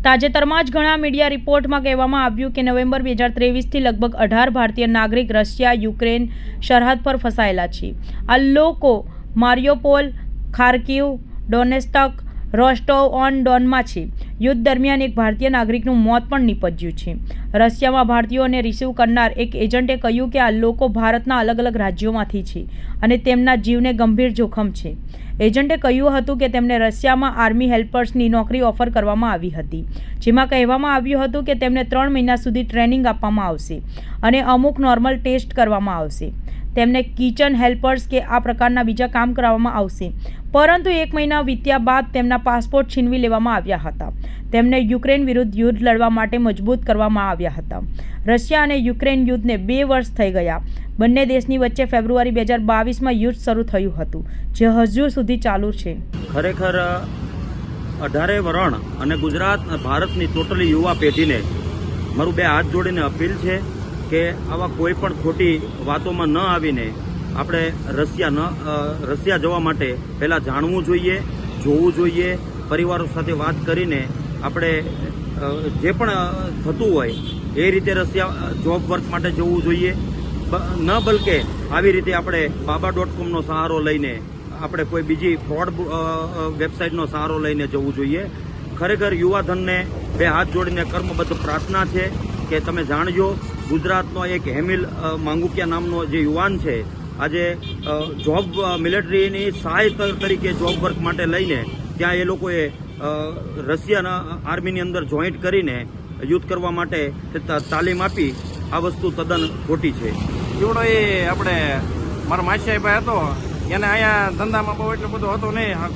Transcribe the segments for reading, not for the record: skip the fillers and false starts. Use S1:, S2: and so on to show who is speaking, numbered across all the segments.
S1: તાજેતરમાં જ ઘણા મીડિયા રિપોર્ટમાં કહેવામાં આવ્યું કે નવેમ્બર 2023થી લગભગ 18 ભારતીય નાગરિક રશિયા યુક્રેન સરહદ પર ફસાયેલા છે. આ લોકો મારિયોપોલ, ખાર્કિવ, ડોનેત્સ્ક, રોસ્ટોવ ઓન ડોનમાં છે. યુદ્ધ દરમિયાન એક ભારતીય નાગરિકનું મોત પણ નીપજ્યું છે. રશિયામાં ભારતીયોને રિસીવ કરનાર એક એજન્ટે કહ્યું કે આ લોકો ભારતના અલગ અલગ રાજ્યોમાંથી છે અને તેમના જીવને ગંભીર જોખમ છે. એજન્ટે કહ્યું હતું કે તેમને રશિયામાં આર્મી હેલ્પર્સની નોકરી ઓફર કરવામાં આવી હતી, જેમાં કહેવામાં આવ્યું હતું કે તેમને 3 મહિના સુધી ટ્રેનિંગ આપવામાં આવશે અને અમુક નોર્મલ ટેસ્ટ કરવામાં આવશે. તેમને કિચન હેલ્પર્સ કે આ પ્રકારના બીજા કામ કરાવવામાં આવશે. પરંતુ 1 મહિના વીત્યા બાદ તેમના પાસપોર્ટ છીનવી લેવામાં આવ્યા હતા. તેમને યુક્રેન વિરુદ્ધ યુદ્ધ લડવા માટે મજબૂત કરવામાં આવ્યા હતા. રશિયા અને યુક્રેન યુદ્ધને 2 વર્ષ થઈ ગયા. બંને દેશની વચ્ચે ફેબ્રુઆરી 2022માં યુદ્ધ શરૂ થયું હતું, જે હજુ સુધી ચાલુ છે.
S2: ખરેખર 18 વરણ અને ગુજરાત ભારતની ટોટલી યુવા પેઢીને મારું 2 હાથ જોડીને અપીલ છે કે આવા કોઈ પણ ખોટી વાતોમાં ન આવીને આપણે રશિયા જવા માટે પહેલાં જાણવું જોઈએ, જોવું જોઈએ, પરિવારો સાથે વાત કરીને આપણે જે પણ થતું હોય એ રીતે રશિયા જોબ વર્ક માટે જવું જોઈએ. ન બલકે આવી રીતે આપણે બાબા.comનો સહારો લઈને આપણે કોઈ બીજી ફ્રોડ વેબસાઇટનો સહારો લઈને જવું જોઈએ. ખરેખર યુવાધનને 2 હાથ જોડીને કર્મબદ્ધ પ્રાર્થના છે કે તમે જાણજો, ગુજરાતનો એક હેમિલ માંગુકિયા નામનો જે યુવાન છે, આજે જોબ મિલિટરીની સહાય તરીકે જોબ વર્ક માટે લઈને ત્યાં એ લોકોએ રશિયાના આર્મીની અંદર જોઈન્ટ કરીને યુદ્ધ કરવા માટે તાલીમ આપી. આ વસ્તુ તદ્દન ખોટી છે.
S3: એવડો એ આપણે મારો માસીભાઈ હતો, એને અહીંયા ધંધામાં બહુ એટલો બધો હતો નહીં.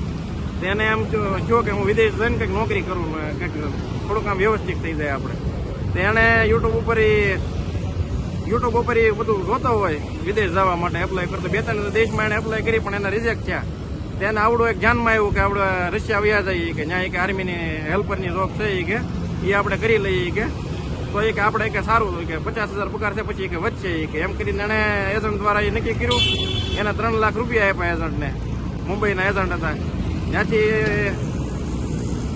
S3: એને એમ કહ્યું કે હું વિદેશ જઈને કંઈક નોકરી કરું, કંઈક થોડુંક આમ વ્યવસ્થિત થઈ જાય આપણે. તો એને યુટ્યુબ ઉપર એ બધું જોતો હોય વિદેશ જવા માટે એપ્લાય કરતો. 2-3 દેશમાં એને એપ્લાય કરી પણ એને રિજેક્ટ થયા. તેને આવડું એક ધ્યાનમાં આવ્યું કે આપણે રશિયા વ્યા જઈએ કે ત્યાં એક આર્મીની હેલ્પરની જોબ છે કે એ આપણે કરી લઈએ કે તો એ કે આપણે કે સારું કે 50,000 પગાર છે પછી કે વધશે કે એમ કરીને એને એજન્ટ દ્વારા એ નક્કી કર્યું. એને 3 લાખ રૂપિયા આપ્યા એજન્ટને. મુંબઈના એજન્ટ હતા. ત્યાંથી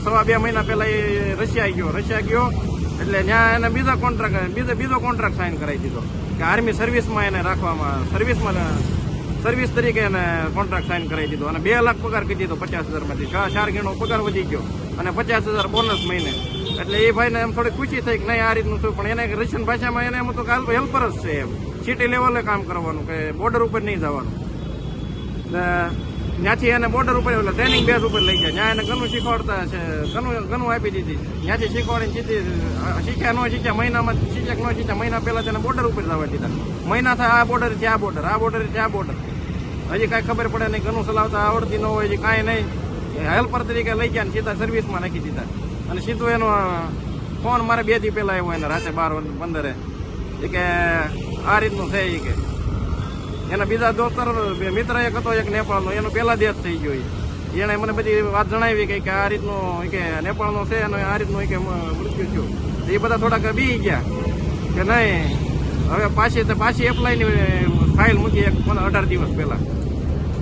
S3: 2 મહિના પહેલા એ રશિયા ગયો એટલે ત્યાં એને બીજો કોન્ટ્રાક્ટ સાઇન કરાવી દીધો કે આર્મી સર્વિસમાં એને રાખવામાં, સર્વિસ તરીકે એને કોન્ટ્રાક્ટ સાઇન કરાવી દીધો અને 2 લાખ પગાર કરી દીધો. 50,000માંથી 4 ગણો પગાર વધી ગયો અને 50,000 બોનસ મહિને. એટલે એ ભાઈને એમ થોડી ખુશી થઈ કે નહીં આ રીતનું થયું. પણ એને રશિયન ભાષામાં એને એમ તો હેલ્પર જ છે, એમ સિટી લેવલે કામ કરવાનું, કે બોર્ડર ઉપર નહીં જવાનું. ત્યાંથી એને બોર્ડર ઉપર ટ્રેનિંગ બેઝ ઉપર લઈ જાય. ત્યાં એને ઘણું શીખવાડતા છે, ઘણું આપી દીધી. ત્યાંથી શીખવાડીને શીખ્યા ન શીખ્યા, મહિનામાં શીખ્યા ન શીખ્યા, મહિના પહેલા તેને બોર્ડર ઉપર જવા દીધા. મહિના થાય આ બોર્ડર થી આ બોર્ડર, આ બોર્ડર થી આ બોર્ડર. હજી કાંઈ ખબર પડે નહીં, ઘણું ચલાવતા આવડતી ન હોય, હજી કાંઈ નહીં. હેલ્પર તરીકે લઈ ગયા ને સીધા સર્વિસમાં નાખી દીધા. અને સીધું એનો ફોન મારે 2 દી પહેલા આવ્યો એને રાતે 12-15 કે આ રીતનું છે. એ કે એના બીજા દોસ્તર મિત્ર એક હતો એક નેપાળનો, એનો પહેલા દેશ થઈ ગયો. એને મને બધી વાત જણાવી કે આ રીતનું કે નેપાળનો છે અને આ રીતનું કે મૃત્યુ થયું. એ બધા થોડાક બી ગયા કે નહીં હવે પાછી એપ્લાયની ફાઇલ મૂકી 18 દિવસ પહેલા.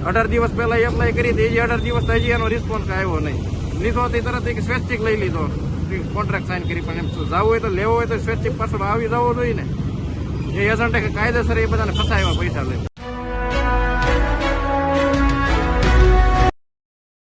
S3: 18 દિવસ પહેલા એપ્લાય કરી હતી. એ 18 દિવસ હજી એનો રિસ્પોન્સ આવ્યો નહીં. લીધો હતી તરત એક સ્વૈચ્છિક લઈ લીધો, કોન્ટ્રાક્ટ સાઇન કરી. પણ એમ જવું હોય તો લેવો હોય તો સ્વૈચ્છિક પાછળ આવી જવો જોઈએ ને. એ એજન્ટે કાયદેસર એ બધાને ફસાવ્યા પૈસા લઈ.